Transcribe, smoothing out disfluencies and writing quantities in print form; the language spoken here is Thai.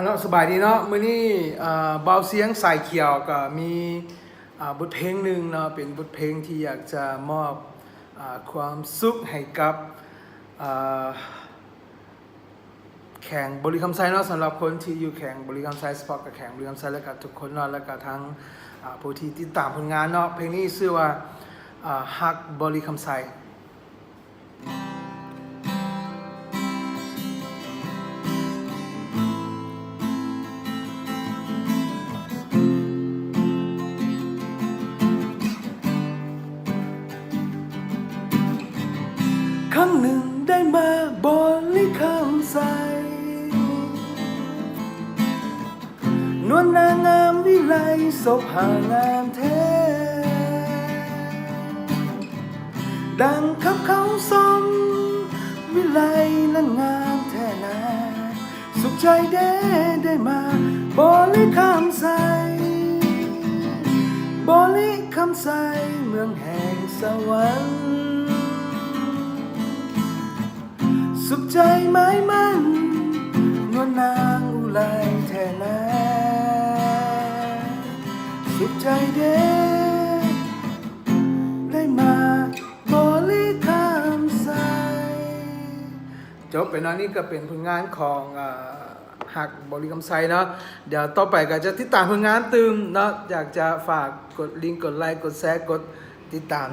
เนาะสบายดีเนาะมื้อนี้เบาเสียงสายเขียวก็มีบทเพลงหนึ่งเนาะเป็นบทเพลงที่อยากจะมอบความสุขให้กับแข่งบริคำไซเนาะสำหรับคนที่อยู่แข่งบริคำไซสปอร์ตกับแข่งบริคำไซแล้วก็ทุกคนเนาะแล้วก็ทั้งผู้ที่ติดตามผลงานเนาะเพลงนี้ชื่อว่าฮักบริคำไซครั้งหนึ่งได้มาบริคำไซนวลนางงามวิไลศพหางามแท้ดังขับเขาสมวิไลนั้นงามแท้นาสุขใจได้มาบริคำไซบริคำไซเมืองแห่งสวรรค์สุขใจหมายมั่นนวลนางอุไรแท้นาสุขใจได้มาบริคำไซจบไปนอนนี่ก็เป็นผลงานของหักบริคำไซเนาะเดี๋ยวต่อไปก็จะติดตามผลงานตื่มเนาะอยากจะฝากกดลิงก์กดไลค์กดแชร์กดติดตาม